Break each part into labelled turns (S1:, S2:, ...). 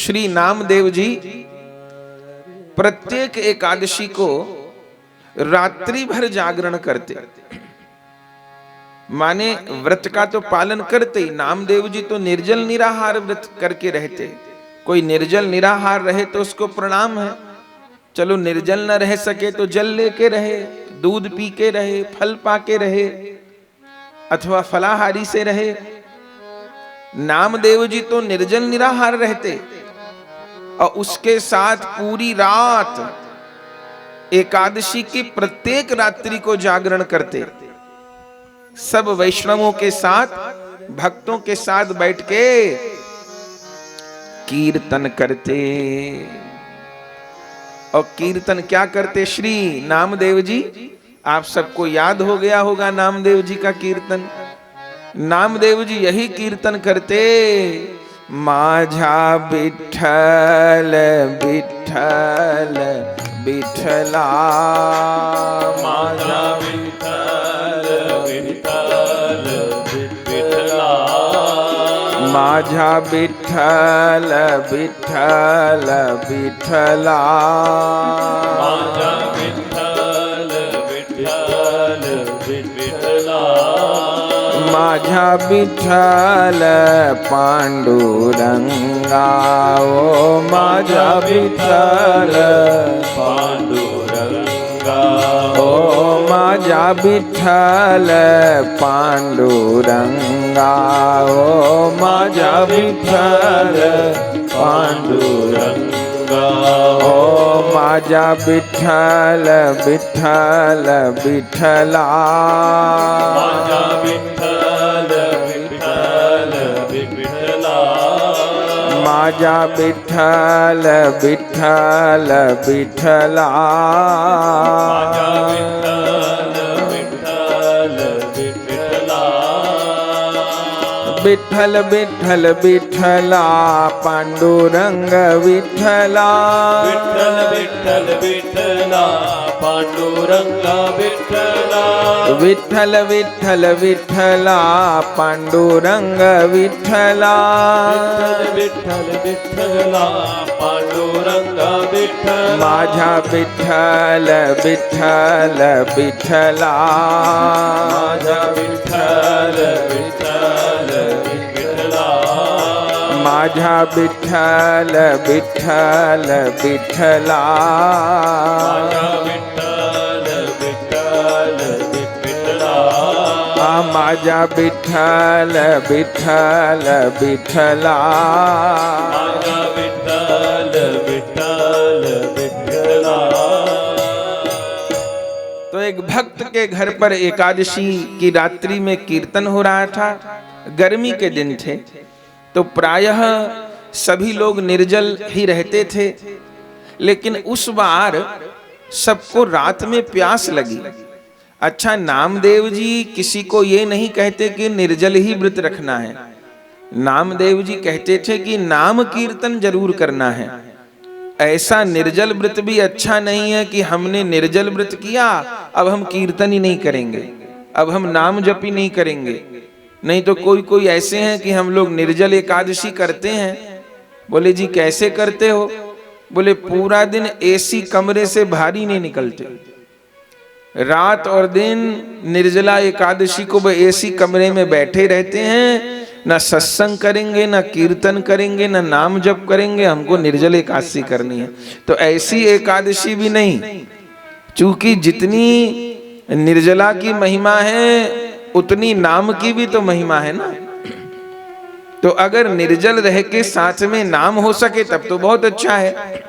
S1: श्री नामदेव जी प्रत्येक एकादशी को रात्रि भर जागरण करते, माने व्रत का तो पालन करते ही। नामदेव जी तो निर्जल निराहार व्रत करके रहते। कोई निर्जल निराहार रहे तो उसको प्रणाम है, चलो निर्जल न रह सके तो जल लेके रहे, दूध पी के रहे, फल पाके रहे, अथवा फलाहारी से रहे। नामदेव जी तो निर्जल निराहार रहते और उसके साथ पूरी रात एकादशी की प्रत्येक रात्रि को जागरण करते। सब वैष्णवों के साथ, भक्तों के साथ बैठ के कीर्तन करते। और कीर्तन क्या करते? श्री नामदेव जी, आप सबको याद हो गया होगा नामदेव जी का कीर्तन। नामदेव जी यही कीर्तन करते, माझा विठ्ठल विठ्ठल विठ्ठला, माझा विठ्ठल विठ्ठल विठ्ठला, माझा विठ्ठल विठ्ठल विठ्ठला, माझा विठ्ठल विठ्ठल विठ्ठला, माझा विठ्ठल पांडुरंगा, ओ माझा विठ्ठल पांडुरंगा, ओ माझा विठ्ठल पांडुरंगा, ओ माझा विठ्ठल पांडुरंगा, ओ माझा विठ्ठल विठ्ठल विठ्ठला, माझा विठ्ठल विठ्ठल विठ्ठला, माझा विठ्ठल विठ्ठल विठ्ठला, माझा विठ्ठल विठ्ठल विठ्ठला, विठ्ठल विठ्ठल विठ्ठला, पांडुरंग विठ्ठला, विठ्ठल विठ्ठल विठ्ठला, पांडुरंग विठ्ठला, विठ्ठल विठ्ठल विठ्ठला, पांडुरंग विठ्ठला, विठ्ठल विठ्ठला, पांडुरंग विठ्ठला, माझा विठ्ठल विठ्ठल विठ्ठला, माझा विठ्ठल विठ्ठल विठ्ठला, माझा विठ्ठल विठ्ठल विठ्ठला, माझा विठ्ठल विठ्ठल विठ्ठला, माझा विठ्ठल विठ्ठल विठ्ठला, माझा विठ्ठल विठ्ठल विठ्ठला। तो एक भक्त के घर पर एकादशी की रात्रि में कीर्तन हो रहा था। गर्मी के दिन थे तो प्रायः सभी लोग निर्जल ही रहते थे, लेकिन उस बार सबको रात में प्यास लगी। अच्छा, नामदेव जी किसी को ये नहीं कहते कि निर्जल ही व्रत रखना है। नामदेव जी कहते थे कि नाम कीर्तन जरूर करना है। ऐसा निर्जल व्रत भी अच्छा नहीं है कि हमने निर्जल व्रत किया अब हम कीर्तन ही नहीं करेंगे, अब हम नाम जप ही नहीं करेंगे। नहीं तो कोई ऐसे हैं कि हम लोग निर्जल एकादशी करते हैं। बोले जी कैसे करते हो? बोले पूरा दिन एसी कमरे से बाहर ही नहीं निकलते, रात और दिन निर्जला एकादशी को वो एसी कमरे में बैठे रहते हैं, ना सत्संग करेंगे, ना कीर्तन करेंगे, ना नाम जप करेंगे। हमको निर्जल एकादशी करनी है। तो ऐसी एकादशी भी नहीं, चूंकि जितनी निर्जला की महिमा है उतनी नाम की भी तो महिमा है ना। तो अगर निर्जल रह के साथ में नाम हो सके तब तो बहुत अच्छा है,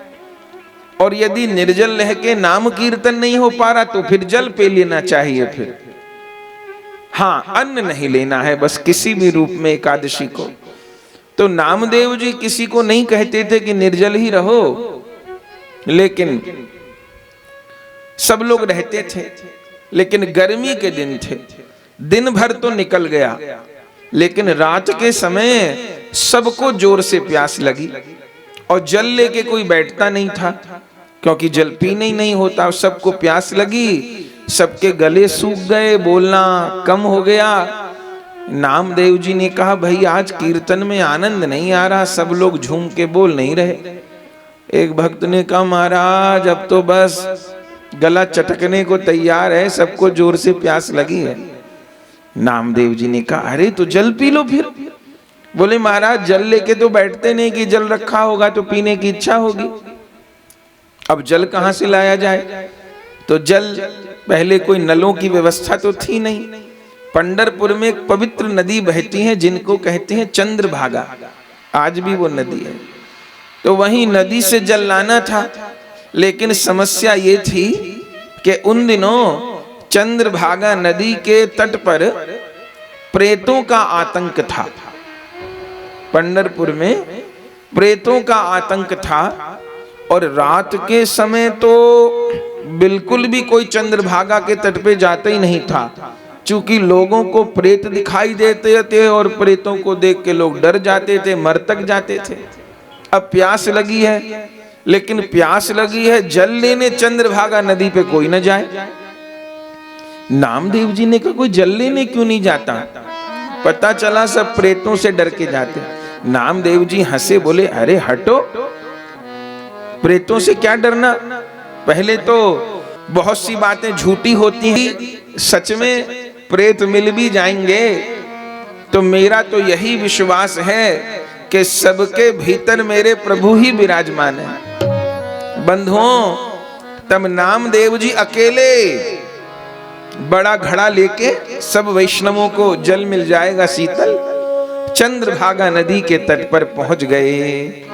S1: और यदि निर्जल रह के नाम कीर्तन नहीं हो पा रहा तो फिर जल पे लेना चाहिए। फिर हाँ, अन्न नहीं लेना है बस किसी भी रूप में एकादशी को। तो नामदेव जी किसी को नहीं कहते थे कि निर्जल ही रहो, लेकिन सब लोग रहते थे। लेकिन गर्मी के दिन थे, दिन भर तो निकल गया, लेकिन रात के समय सबको जोर से प्यास लगी और जल लेके कोई बैठता नहीं था, क्योंकि जल पीने ही नहीं होता। सबको प्यास लगी, सबके गले सूख गए, बोलना कम हो गया। नामदेव जी ने कहा भाई आज कीर्तन में आनंद नहीं आ रहा, सब लोग झूम के बोल नहीं रहे। एक भक्त ने कहा महाराज अब तो बस गला चटकने को तैयार है, सबको जोर से प्यास लगी है। नामदेव जी ने कहा अरे तो जल पी लो फिर। बोले महाराज जल लेके तो बैठते नहीं कि जल रखा होगा तो पीने की इच्छा होगी, अब जल कहां से लाया जाए। तो जल पहले कोई नलों की व्यवस्था तो थी नहीं। पंढरपुर में एक पवित्र नदी बहती है जिनको कहते हैं चंद्रभागा, आज भी वो नदी है। तो वहीं नदी से जल लाना था, लेकिन समस्या ये थी कि उन दिनों चंद्रभागा नदी के तट पर प्रेतों का आतंक था। पंढरपुर में प्रेतों का आतंक था और रात के समय तो बिल्कुल भी कोई चंद्रभागा के तट पे जाता ही नहीं था, क्योंकि लोगों को प्रेत दिखाई देते थे और प्रेतों को देख के लोग डर जाते थे, मरतक जाते थे। अब प्यास लगी है, लेकिन प्यास लगी है जल लेने चंद्रभागा नदी पे कोई न जाए। नामदेव जी ने कहा कोई जल लेने क्यों नहीं जाता। पता चला सब प्रेतों से डर के जाते। नामदेव जी हंसे, बोले अरे हटो, प्रेतों से क्या डरना। पहले तो बहुत सी बातें झूठी होती हैं, सच में प्रेत मिल भी जाएंगे। तो मेरा तो यही विश्वास है कि सबके भीतर मेरे प्रभु ही विराजमान है। बंधुओं, तब नामदेव जी अकेले बड़ा घड़ा लेके सब वैष्णवों को जल मिल जाएगा शीतल, चंद्रभागा नदी के तट पर पहुंच गए।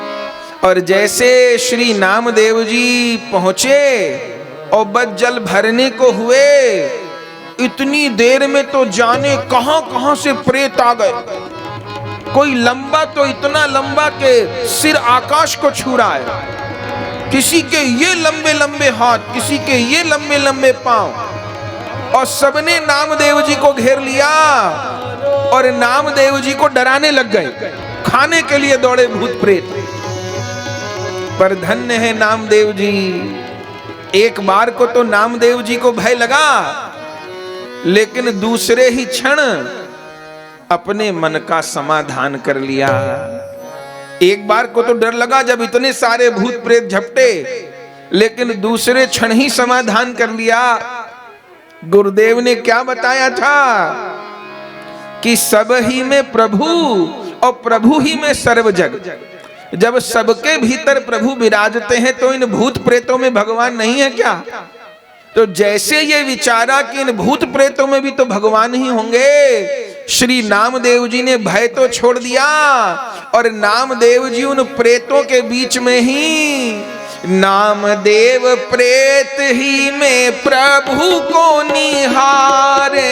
S1: और जैसे श्री नामदेव जी पहुंचे और बस जल भरने को हुए, इतनी देर में तो जाने कहां कहां से प्रेत आ गए। कोई लंबा तो इतना लंबा के सिर आकाश को छू रहा है, किसी के ये लंबे लंबे हाथ, किसी के ये लंबे लंबे पांव, और सबने नामदेव जी को घेर लिया और नामदेव जी को डराने लग गए। खाने के लिए दौड़े भूत प्रेत। पर धन्य है नामदेव जी, एक बार को तो नामदेव जी को भय लगा, लेकिन दूसरे ही क्षण अपने मन का समाधान कर लिया। एक बार को तो डर लगा जब इतने सारे भूत प्रेत झपटे, लेकिन दूसरे क्षण ही समाधान कर लिया। गुरुदेव ने क्या बताया था कि सब ही में प्रभु और प्रभु ही में सर्व जग। जब सबके भीतर प्रभु विराजते हैं तो इन भूत प्रेतों में भगवान नहीं है क्या। तो जैसे ये विचारा कि इन भूत प्रेतों में भी तो भगवान ही होंगे, श्री नामदेव जी ने भय तो छोड़ दिया और नामदेव जी उन प्रेतों के बीच में ही नामदेव प्रेत ही में प्रभु को निहारे।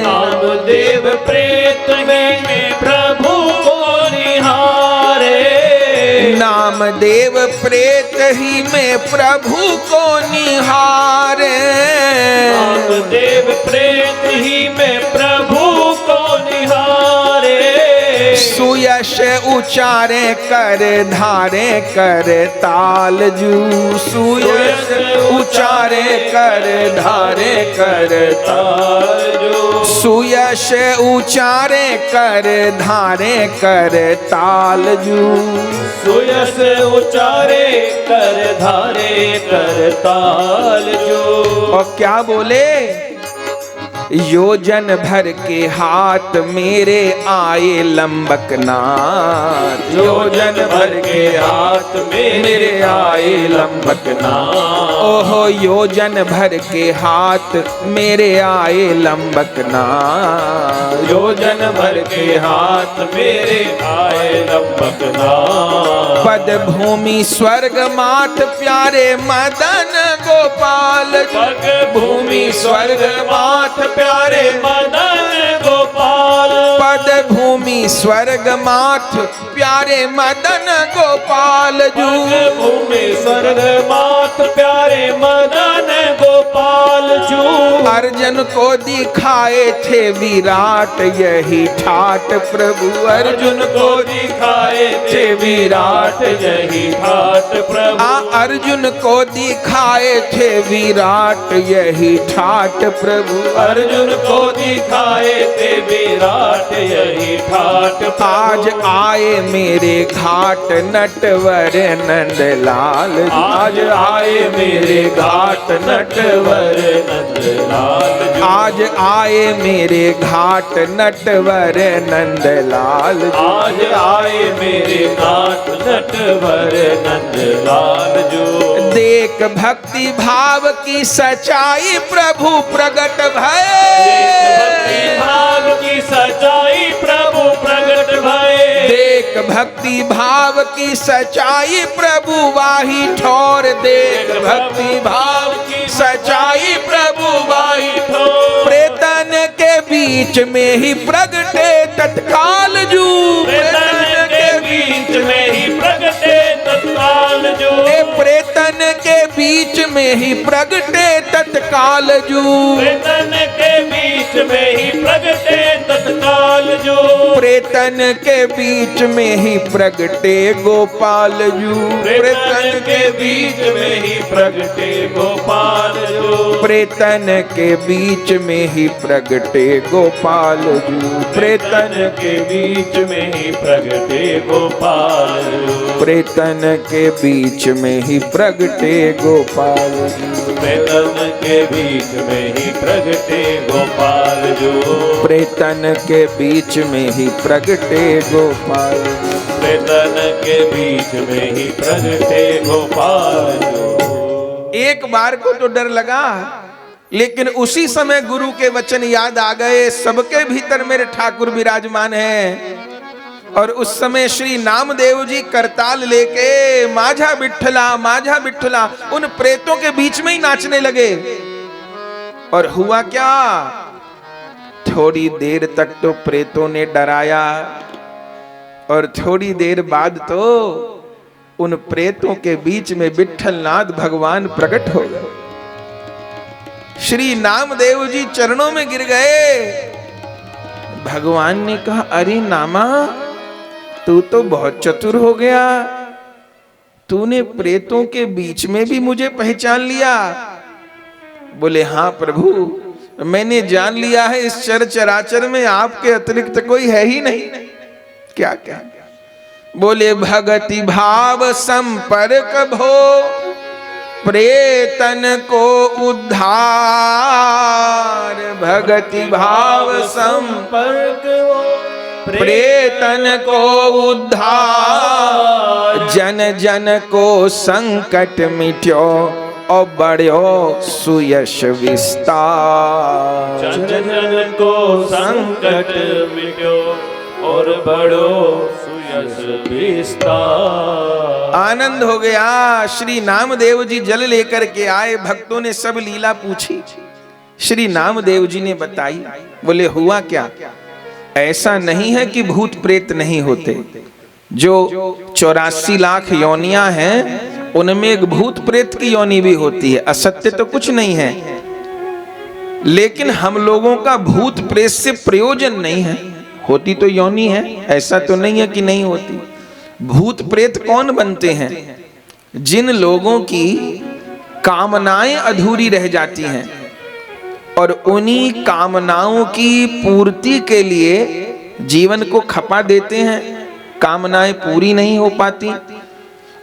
S2: नामदेव प्रेत में प्रभु को निहारे।
S1: नामदेव प्रेत ही में प्रभु को निहारे।
S2: नामदेव प्रेत ही में प्रभु को निहारे।
S1: सुयश उचारे कर धारे कर ताल जू। सुयश उचारे कर धारे कर ताल जू। सुयश उचारे कर धारे कर ताल जू।
S2: सुयश उचारे कर धारे कर ताल जू।
S1: और क्या बोले, योजन भर के हाथ मेरे आए लंबकनाथ। योजन भर के हाथ मेरे आए लंबकनाथ। ओहो योजन भर के हाथ मेरे आए लंबकनाथ।
S2: योजन भर के हाथ मेरे आए लंबकनाथ।
S1: पद भूमि स्वर्ग मात प्यारे मदन गोपाल। पद भूमि स्वर्ग मात प्यारे
S2: मदन गोपाल।
S1: पद नाद भूमि स्वर्ग माथ प्यारे मदन गोपाल जू।
S2: भूमि स्वर्ग मात प्यारे मदन गोपाल जू।
S1: अर्जुन को दिखाए थे विराट यही ठाट प्रभु।
S2: अर्जुन को दिखाए थे विराट यही ठाट प्रभु।
S1: अर्जुन को दिखाए थे विराट यही ठाट प्रभु।
S2: अर्जुन को दिखाए थे विराट यही ठाट प्रभु।
S1: आज आए मेरे घाट नटवर नंदलाल।
S2: आज आए मेरे घाट नटवर नंदलाल।
S1: आज आए मेरे घाट नटवर नंदलाल।
S2: आज आए मेरे घाट नटवर नंदलाल जो।
S1: देख भक्ति भाव की सच्चाई प्रभु प्रगट भय।
S2: भक्ति भाव की सच्चाई प्रभु प्रगट भय।
S1: देख भक्ति भाव की सच्चाई प्रभु वाही ठोर। देख भक्ति भाव की सच्चाई प्रभु वाही ठोर। प्रेतन के बीच में ही प्रगटे तत्काल जू।
S2: प्रेतन के बीच में ही प्रगटे तत्काल जो।
S1: प्रेतन के बीच में ही प्रगटे तत्काल जू।
S2: प्रेतन के बीच में ही प्रगटे तत्काल जो।
S1: प्रेतन के बीच में ही प्रगटे गोपाल जू।
S2: प्रेतन के बीच में ही प्रगटे गोपाल जो।
S1: प्रेतन के बीच में ही प्रगटे गोपाल जू।
S2: प्रेतन के बीच में ही प्रगटे गोपाल जो।
S1: प्रेतन के बीच में ही प्रगटे गोपाल जू।
S2: प्रेतन के बीच में ही प्रगटे गोपाल जो।
S1: प्रेतन के बीच में ही प्रगटे गोपाल।
S2: प्रेतन के बीच में ही प्रगटे गोपाल जो।
S1: एक बार को तो डर लगा, लेकिन उसी समय गुरु के वचन याद आ गए। सबके भीतर मेरे ठाकुर विराजमान हैं। और उस समय श्री नामदेव जी करताल लेके माझा बिठला उन प्रेतों के बीच में ही नाचने लगे। और हुआ क्या, थोड़ी देर तक तो प्रेतों ने डराया और थोड़ी देर बाद तो उन प्रेतों के बीच में विठलनाथ भगवान प्रकट हो गए। श्री नामदेव जी चरणों में गिर गए। भगवान ने कहा, अरे नामा, तू तो बहुत चतुर हो गया। तूने प्रेतों के बीच में भी मुझे पहचान लिया। बोले, हाँ प्रभु, मैंने जान लिया है इस चर चराचर में आपके अतिरिक्त कोई है ही नहीं। क्या क्या? बोले, भगति भाव संपर्क भो प्रेतन को उद्धार। भगति भाव संपर्क प्रेतन को उद्धार। जन जन को संकट मिट्यो और बढ़ो सुयश विस्तार।
S2: जन जन को संकट मिट्यो और बढ़ो सुयश विस्तार।
S1: आनंद हो गया। श्री नामदेव जी जल लेकर के आए। भक्तों ने सब लीला पूछी, श्री नामदेव जी ने बताई। बोले, हुआ क्या? ऐसा नहीं है कि भूत प्रेत नहीं होते। जो 84 लाख योनियां हैं, उनमें एक भूत प्रेत की योनि भी होती है। असत्य तो कुछ नहीं है, लेकिन हम लोगों का भूत प्रेत से प्रयोजन नहीं है। होती तो योनि है, ऐसा तो नहीं है कि नहीं होती। भूत प्रेत कौन बनते हैं? जिन लोगों की कामनाएं अधूरी रह जाती हैं और उन्हीं कामनाओं की पूर्ति के लिए जीवन को खपा देते हैं। कामनाएं पूरी नहीं हो पाती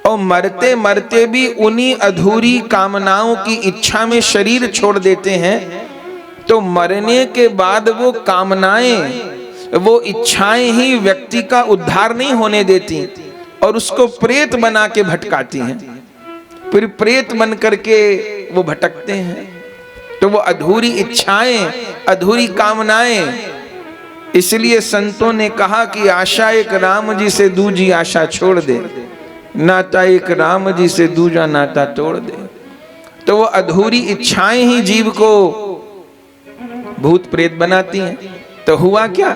S1: और मरते मरते भी उन्हीं अधूरी कामनाओं की इच्छा में शरीर छोड़ देते हैं। तो मरने के बाद वो कामनाएं, वो इच्छाएं ही व्यक्ति का उद्धार नहीं होने देती और उसको प्रेत बना के भटकाती हैं। फिर प्रेत बन करके वो भटकते हैं। तो वो अधूरी इच्छाएं, अधूरी कामनाएं, इसलिए संतों ने कहा कि आशा एक राम जी से दूजी आशा छोड़ दे, नाता एक राम जी से दूजा नाता तोड़ दे। तो वो अधूरी इच्छाएं ही जीव को भूत प्रेत बनाती हैं। तो हुआ क्या?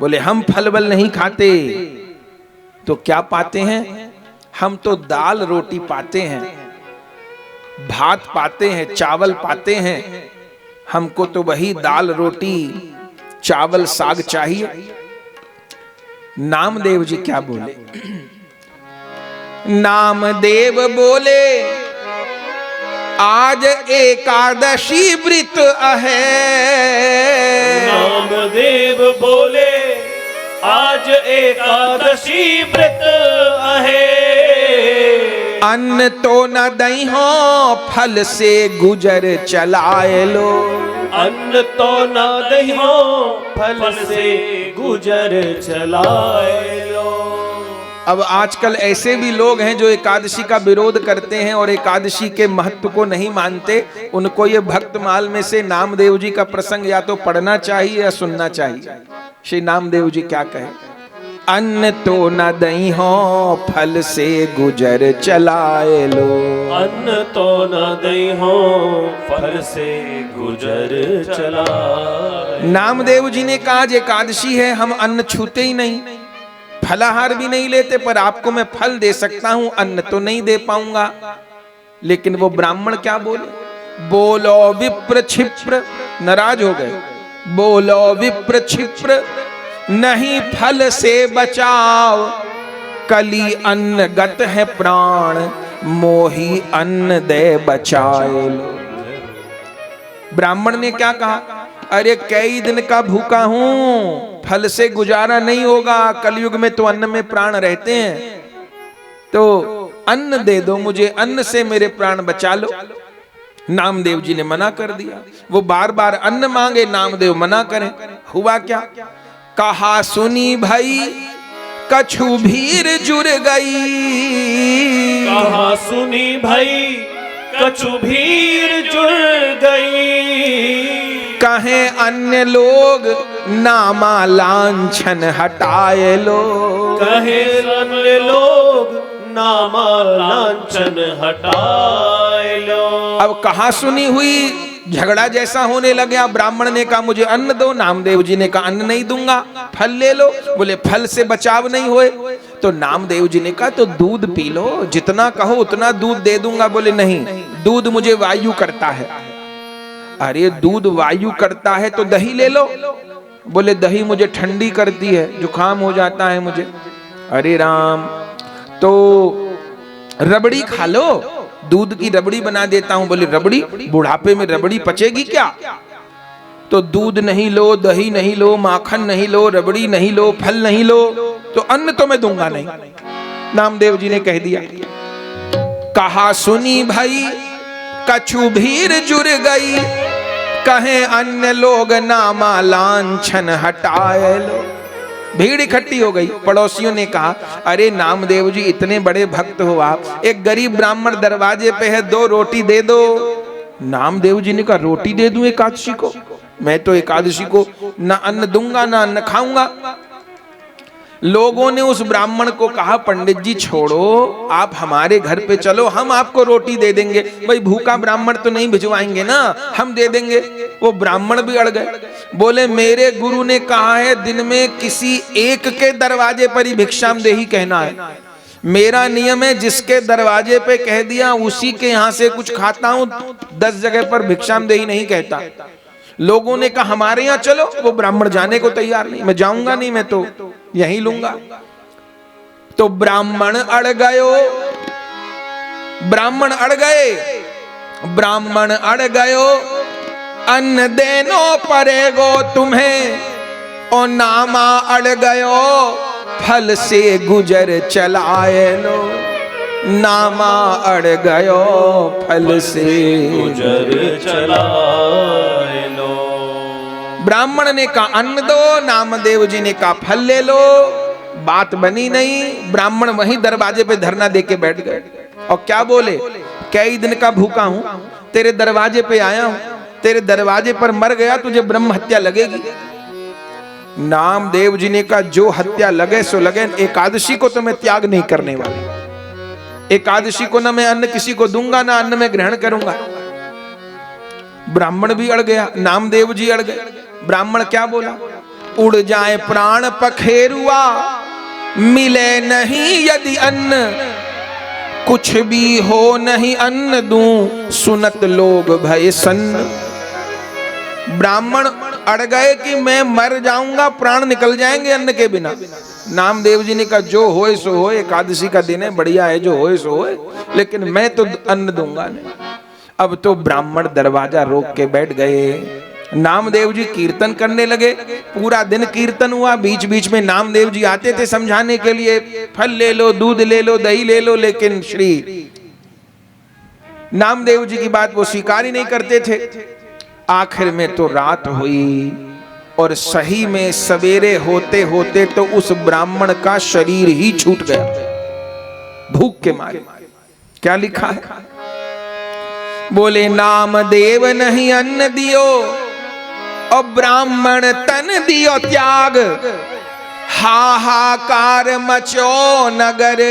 S1: बोले हम फल वल नहीं खाते, तो क्या पाते हैं? हम तो दाल रोटी पाते हैं, भात पाते हैं, चावल पाते हैं। हमको तो वही दाल रोटी चावल साग चाहिए। नामदेव जी क्या बोले? नामदेव बोले आज एकादशी व्रत है।
S2: नामदेव बोले आज एकादशी व्रत है।
S1: अन्न तो न दई हो फल से गुजर चलाए लो।
S2: अन्न तो न दई हो फल से गुजर चलाए लो।
S1: अब आजकल ऐसे भी लोग हैं जो एकादशी का विरोध करते हैं और एकादशी के महत्व को नहीं मानते। उनको ये भक्तमाल में से नामदेव जी का प्रसंग या तो पढ़ना चाहिए या सुनना चाहिए। श्री नामदेव जी क्या कहे? अन्न तो न दई हो फल से गुजर चलाए लो।
S2: अन्न तो न दई हो फल से गुजर चलाए।
S1: नामदेव जी ने कहा आज एकादशी है, हम अन्न छूते ही नहीं, फलाहार भी नहीं लेते, पर आपको मैं फल दे सकता हूं, अन्न तो नहीं दे पाऊंगा। लेकिन वो ब्राह्मण क्या बोले? बोलो विप्र क्षिप्र, नाराज हो गए। बोलो विप्र क्षिप्र, नहीं फल से बचाओ, कली अन्न गत है प्राण, मोही अन्न दे बचाए लो। ब्राह्मण ने क्या कहा? अरे कई दिन का भूखा हूं, फल से गुजारा नहीं होगा, कलयुग में तो अन्न में प्राण रहते हैं, तो अन्न दे दो मुझे, अन्न से मेरे प्राण बचा लो। नामदेव जी ने मना कर दिया। वो बार बार अन्न मांगे, नामदेव मना करें। हुआ क्या? कहा सुनी भाई कछु भीर जुड़ गई।
S2: कहा सुनी भाई कछु भीर जुड़ गई।
S1: कहे अन्य लोग नामा लांछन हटाए लो।
S2: कहे अन्य लोग नामा लांछन हटाए लो।
S1: अब कहा सुनी हुई, झगड़ा जैसा होने लगा। ब्राह्मण ने कहा मुझे अन्न दो, नामदेव जी ने कहा अन्न नहीं दूंगा, फल ले लो। बोले फल से बचाव नहीं होए। तो नामदेव जी ने कहा तो दूध पी लो, जितना कहो उतना दूध दे दूंगा। बोले नहीं, दूध मुझे वायु करता है। अरे दूध वायु करता है तो दही ले लो। बोले दही मुझे ठंडी करती है, जुकाम हो जाता है मुझे। अरे राम, तो रबड़ी खा लो, दूध की रबड़ी बना देता हूं। बोले रबड़ी? बुढ़ापे में रबड़ी पचेगी क्या? तो दूध नहीं लो, दही नहीं लो, माखन नहीं लो, रबड़ी नहीं लो, फल नहीं लो, तो अन्न तो मैं दूंगा नहीं। नामदेव जी ने कह दिया। कहा सुनी भाई कछु भीर जुड़ गई। कहे अन्य लोग नामा लांछन हटाए लो। भीड़ इकट्ठी हो गई। पड़ोसियों ने कहा अरे नामदेव जी इतने बड़े भक्त हो आप, एक गरीब ब्राह्मण दरवाजे पे है, 2 रोटी दे दो। नामदेव जी ने कहा रोटी दे दूं एकादशी को? मैं तो एकादशी को ना अन्न दूंगा ना अन्न खाऊंगा। लोगों ने उस ब्राह्मण को कहा पंडित जी छोड़ो, आप हमारे घर पे चलो, हम आपको रोटी दे देंगे। भाई भूखा ब्राह्मण तो नहीं भिजवाएंगे ना, हम दे देंगे। वो ब्राह्मण भी अड़ गए। बोले मेरे गुरु ने कहा है दिन में किसी एक के दरवाजे पर ही भिक्षामदेही कहना है। मेरा नियम है जिसके दरवाजे पे कह दिया उसी के यहां से कुछ खाता हूं, 10 जगह पर भिक्षामदेही नहीं कहता। लोगों ने कहा हमारे यहां चलो। वो ब्राह्मण जाने को तैयार नहीं। मैं जाऊंगा नहीं, मैं तो यहीं लूंगा। तो ब्राह्मण अड़ गयो, ब्राह्मण अड़ गए, ब्राह्मण अड़ गयो। अन्न देनो पड़ेगो तुम्हें, और नामा अड़ गयो, फल से गुजर चलाए लो। नामा अड़ गयो, फल से
S2: गुजर चलाए लो।
S1: ब्राह्मण ने कहा अन्न दो, नामदेव जी ने कहा फल ले लो। बात बनी नहीं। ब्राह्मण वहीं दरवाजे पे धरना देके बैठ गए और क्या बोले? कई दिन का भूखा हूं, तेरे दरवाजे पे आया हूं, तेरे दरवाजे पर मर गया तुझे ब्रह्म हत्या लगेगी। नामदेव जी ने कहा जो हत्या लगे सो लगे, एकादशी को तो मैं त्याग नहीं करने वाला। एकादशी को ना मैं अन्न किसी को दूंगा ना अन्न में ग्रहण करूंगा। ब्राह्मण भी अड़ गया, नामदेव जी अड़ गए। ब्राह्मण क्या बोला? उड़ जाए प्राण पखेरुआ, मिले नहीं यदि अन्न, कुछ भी हो नहीं अन्न दूं, सुनत लोग भय सन्न। ब्राह्मण अड़ गए कि मैं मर जाऊंगा, प्राण निकल जाएंगे अन्न के बिना। नामदेव जी ने कहा जो होए सो होए, एकादशी का दिन है, बढ़िया है, जो होए सो होए, लेकिन मैं तो अन्न दूंगा नहीं। अब तो ब्राह्मण दरवाजा रोक के बैठ गए। नामदेव जी कीर्तन करने लगे। पूरा दिन कीर्तन हुआ, बीच बीच में नामदेव जी आते थे समझाने के लिए, फल ले लो, दूध ले लो, दही ले लो, लेकिन श्री नामदेव जी की बात वो स्वीकार ही नहीं करते थे। आखिर में तो रात हुई और सही में सवेरे होते होते तो उस ब्राह्मण का शरीर ही छूट गया भूख के मारे। क्या लिखा है? बोले नामदेव नहीं अन्न दियो और ब्राह्मण तन दियो त्याग, हाहाकार मचो नगर,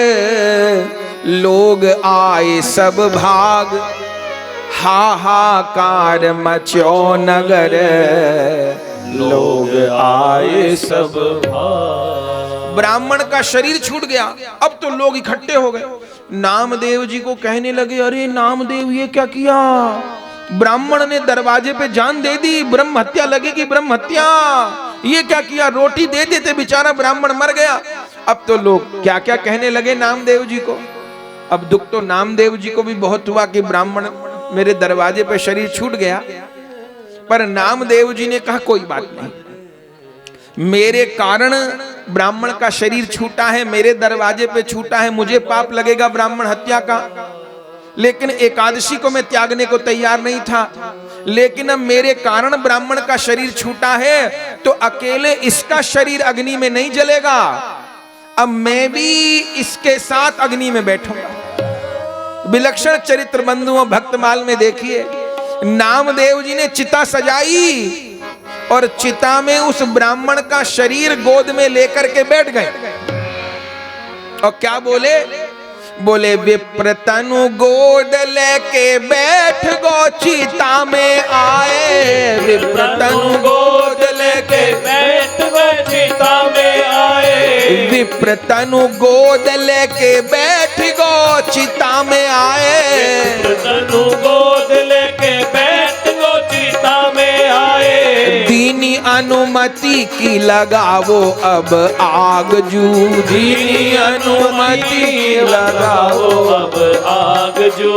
S1: लोग आए सब भाग। हाहाकार मचो नगर,
S2: लोग आए सब भाग।
S1: ब्राह्मण का शरीर छूट गया। अब तो लोग इकट्ठे हो गए, नामदेव जी को कहने लगे, अरे नामदेव ये क्या किया? ब्राह्मण ने दरवाजे पे जान दे दी, ब्रह्म हत्या लगेगी, ब्रह्म हत्या। ये क्या किया? रोटी दे देते, बेचारा ब्राह्मण मर गया। अब तो लोग क्या क्या कहने लगे नामदेव जी को। अब दुख तो नामदेव जी को भी बहुत हुआ कि ब्राह्मण मेरे दरवाजे पे शरीर छूट गया, पर नामदेव जी ने कहा कोई बात नहीं, मेरे कारण ब्राह्मण का शरीर छूटा है, मेरे दरवाजे पे छूटा है, मुझे पाप लगेगा ब्राह्मण हत्या का, लेकिन एकादशी को मैं त्यागने को तैयार नहीं था। लेकिन अब मेरे कारण ब्राह्मण का शरीर छूटा है तो अकेले इसका शरीर अग्नि में नहीं जलेगा, अब मैं भी इसके साथ अग्नि में बैठूंगा। विलक्षण चरित्र बंधुओं भक्तमाल में देखिए, नामदेव जी ने चिता सजाई और चिता में उस ब्राह्मण का शरीर गोद में लेकर के बैठ गए और क्या बोले? बोले विप्र तनु गोद लेके बैठ गो चिता में आए, विप्र तनु गोद लेके
S2: बैठ गो चिता में आए,
S1: विप्र तनु गोद लेके बैठ गो चिता में आए,
S2: विप्र तनु गोद लेके बैठ गो चिता में आए।
S1: दीनी अनुमति की लगावो अब आग जू, दीनी अनुमति की लगावो
S2: अब आग जू,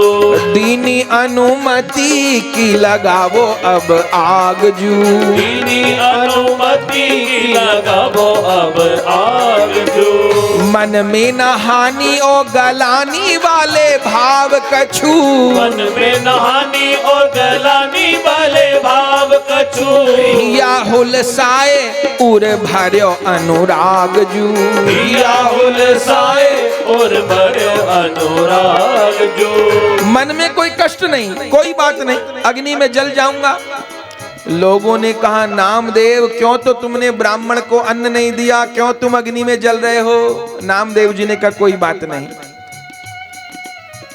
S1: दीनी अनुमति की लगावो अब आग जू,
S2: दीनी अनुमति की लगावो अब आग जू।
S1: मन में न हानि और गलानी वाले भाव कछु,
S2: मन में नहानी और गलानी वाले भाव कछु,
S1: या हुलसाए उर भर्यो अनुराग जू,
S2: या हुलसाए और भर्यो अनुराग जू।
S1: मन में कोई कष्ट नहीं, कोई बात नहीं, अग्नि में जल जाऊंगा। लोगों ने कहा नामदेव क्यों तो तुमने ब्राह्मण को अन्न नहीं दिया, क्यों तुम अग्नि में जल रहे हो? नामदेव जी ने कहा कोई बात नहीं,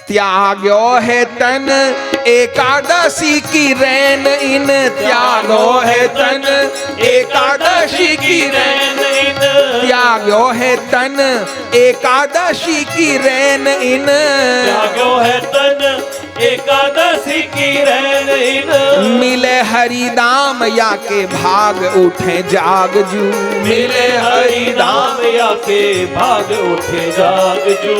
S1: त्यागो है तन एकादशी की रैन इन, त्यागो है तन एकादशी की रैन इन, त्यागो है तन एकादशी की रैन इन,
S2: त्यागो है तन एकादशी की रैन इन,
S1: मिले हरिदाम या के भाग उठे जाग जू,
S2: मिले हरिदाम या के भाग उठे जाग जू,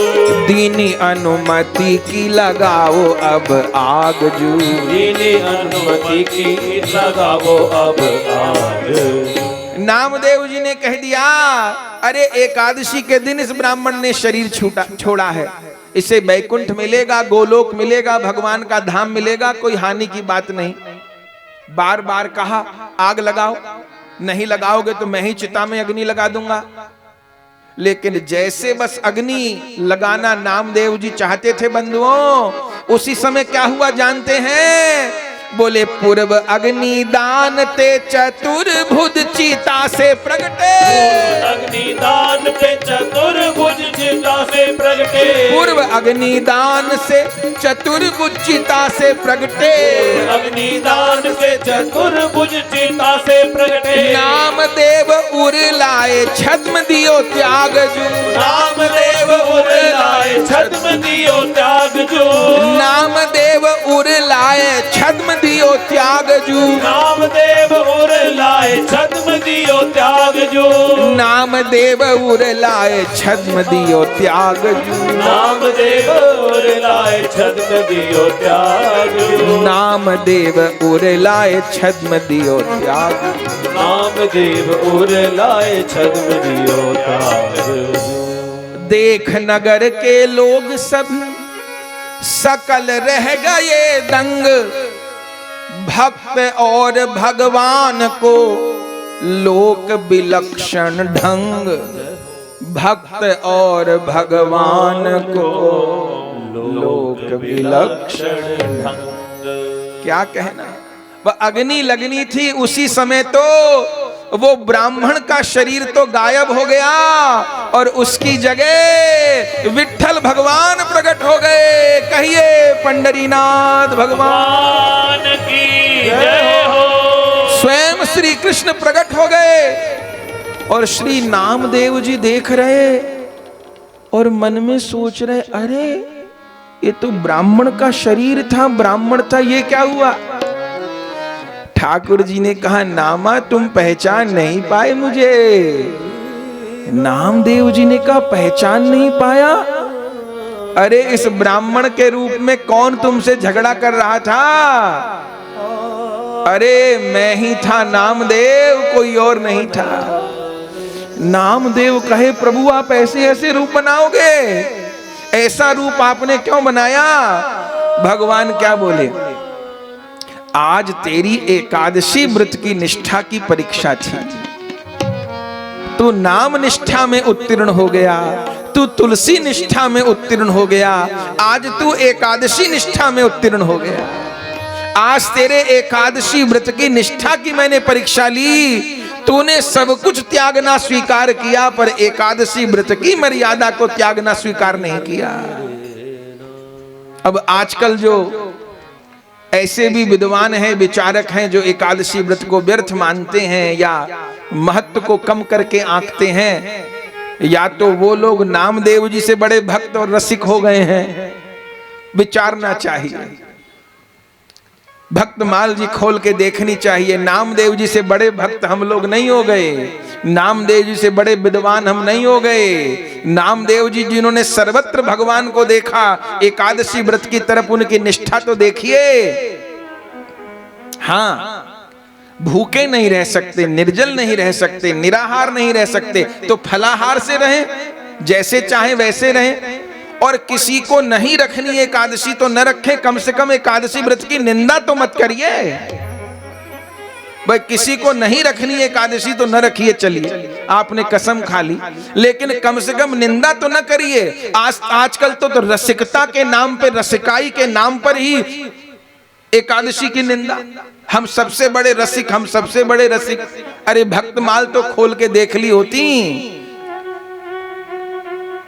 S1: दीनी अनुमति की लगाओ अब आग जू,
S2: दीनी अनुमति की लगाओ अब आग।
S1: नामदेव जी ने कह दिया, अरे एकादशी के दिन इस ब्राह्मण ने शरीर छोड़ा है, इसे बैकुंठ मिलेगा, गोलोक मिलेगा, भगवान का धाम मिलेगा, कोई हानि की बात नहीं। बार बार कहा आग लगाओ, नहीं लगाओगे तो मैं ही चिता में अग्नि लगा दूंगा। लेकिन जैसे बस अग्नि लगाना नामदेव जी चाहते थे बंधुओं, उसी समय क्या हुआ जानते हैं? बोले पूर्व अग्निदान ते चतुर्भुज चिता से प्रगटे।
S2: अग्निदान पे चतुर्भुज चिता से प्रगटे।
S1: पूर्व अग्निदान से चतुर्भुज चिता से प्रगटे।
S2: अग्निदान से चतुर्भुज चिता से प्रगटे।
S1: नामदेव उर लाए छद्म दियो त्याग जू।
S2: नामदेव उर लाए छद्म दियो त्याग जो।
S1: नामदेव उर लाए छद्म दियो त्याग जू।
S2: नामदेव उर लाए छद्म दियो त्याग जो।
S1: नामदेव उर लाए छद्म दियो त्याग जू।
S2: नामदेव उर लाए छद्म दियो त्याग जो।
S1: नामदेव उर लाए छद्म दियो त्याग।
S2: नामदेव उर लाए छद्म दियो त्याग।
S1: देख नगर के लोग सब सकल रह गए दंग। भक्त और भगवान को लोक विलक्षण ढंग। भक्त और भगवान को लोक विलक्षण ढंग। क्या कहना, वह अग्नि लगनी थी उसी समय तो वो ब्राह्मण का शरीर तो गायब हो गया और उसकी जगह विट्ठल भगवान प्रकट हो गए। कहिए पंडरीनाथ भगवान
S2: की जय हो।
S1: स्वयं श्री कृष्ण प्रकट हो गए और श्री नामदेव जी देख रहे और मन में सोच रहे, अरे ये तो ब्राह्मण का शरीर था, ब्राह्मण था, ये क्या हुआ। ठाकुर जी ने कहा, नामा तुम पहचान नहीं पाए मुझे। नामदेव जी ने कहा, पहचान नहीं पाया। अरे इस ब्राह्मण के रूप में कौन तुमसे झगड़ा कर रहा था। अरे मैं ही था नामदेव, कोई और नहीं था। नामदेव कहे, प्रभु आप ऐसे ऐसे रूप बनाओगे, ऐसा रूप आपने क्यों बनाया। भगवान क्या बोले, आज तेरी एकादशी व्रत की निष्ठा की परीक्षा थी। तू नाम निष्ठा में उत्तीर्ण हो गया, तू तुलसी निष्ठा में उत्तीर्ण हो गया, आज तू एकादशी निष्ठा में उत्तीर्ण हो गया। आज तेरे एकादशी व्रत की निष्ठा की मैंने परीक्षा ली। तूने सब कुछ त्यागना स्वीकार किया, पर एकादशी व्रत की मर्यादा को त्यागना स्वीकार नहीं किया। अब आजकल जो ऐसे भी विद्वान हैं, विचारक हैं, जो एकादशी व्रत को व्यर्थ मानते हैं या महत्व को कम करके आंकते हैं, या तो वो लोग नामदेव जी से बड़े भक्त और रसिक हो गए हैं। विचारना चाहिए, भक्तमाल जी खोल के देखनी चाहिए। नामदेव जी से बड़े भक्त हम लोग नहीं हो गए, नामदेव जी से बड़े विद्वान हम नहीं हो गए। नामदेव जी जिन्होंने सर्वत्र भगवान को देखा, एकादशी व्रत की तरफ उनकी निष्ठा तो देखिए। हाँ, भूखे नहीं रह सकते, निर्जल नहीं रह सकते, निराहार नहीं रह सकते, तो फलाहार से रहें, जैसे चाहे वैसे रहें। और किसी को नहीं रखनी एकादशी तो न रखें, कम से कम एकादशी व्रत की निंदा तो मत करिए। भाई किसी को नहीं रखनी एकादशी तो न रखिए, चलिए आपने कसम खा ली, लेकिन कम से कम निंदा तो न करिए। आजकल तो रसिकता के नाम पे, रसिकाई के नाम पर ही एकादशी की निंदा। हम सबसे बड़े रसिक, हम सबसे बड़े रसिक। अरे भक्तमाल तो खोल के देख ली होती।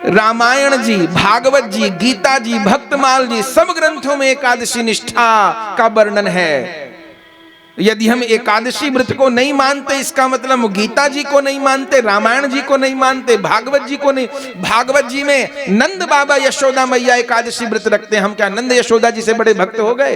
S1: रामायण जी, भागवत जी, गीता जी, भक्तमाल जी, सब ग्रंथों में एकादशी निष्ठा का वर्णन है। यदि हम एकादशी व्रत को नहीं मानते, इसका मतलब गीता जी को नहीं मानते, रामायण जी को नहीं मानते, भागवत जी को नहीं। भागवत जी में नंद बाबा यशोदा मैया एकादशी व्रत रखते हैं, हम क्या नंद यशोदा जी से बड़े भक्त हो गए।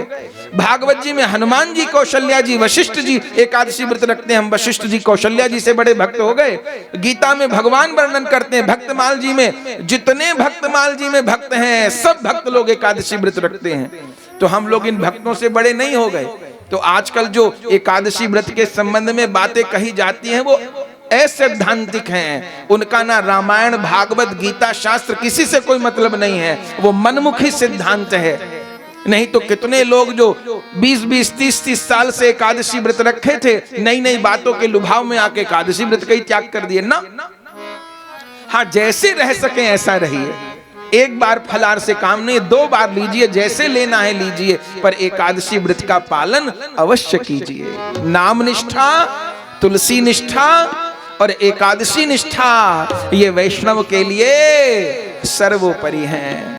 S1: भागवत जी में हनुमान जी, कौशल्या जी, वशिष्ठ जी एकादशी व्रत रखते हैं, हम वशिष्ठ जी, कौशल्या जी से बड़े भक्त हो गए। गीता में भगवान वर्णन करते हैं। भक्तमाल जी में जितने भक्तमाल जी में भक्त हैं, सब भक्त लोग एकादशी व्रत रखते हैं। तो हम लोग इन भक्तों से बड़े नहीं हो गए। तो आजकल जो एकादशी व्रत के संबंध में बातें कही जाती हैं, वो असैद्धांतिक हैं। उनका ना रामायण, भागवत, गीता, शास्त्र किसी से कोई मतलब नहीं है। वो मनमुखी सिद्धांत है। नहीं तो कितने लोग जो 20-20, 30-30 साल से एकादशी व्रत रखे थे, नई नई बातों के लुभाव में आके एकादशी व्रत का ही त्याग कर दिए ना। हाँ, जैसे रह सके ऐसा रहिए। एक बार फलाहार से काम नहीं, 2 बार लीजिए, जैसे लेना है लीजिए, पर एकादशी व्रत का पालन अवश्य कीजिए। नाम निष्ठा, तुलसी निष्ठा और एकादशी निष्ठा ये वैष्णव के लिए सर्वोपरि हैं।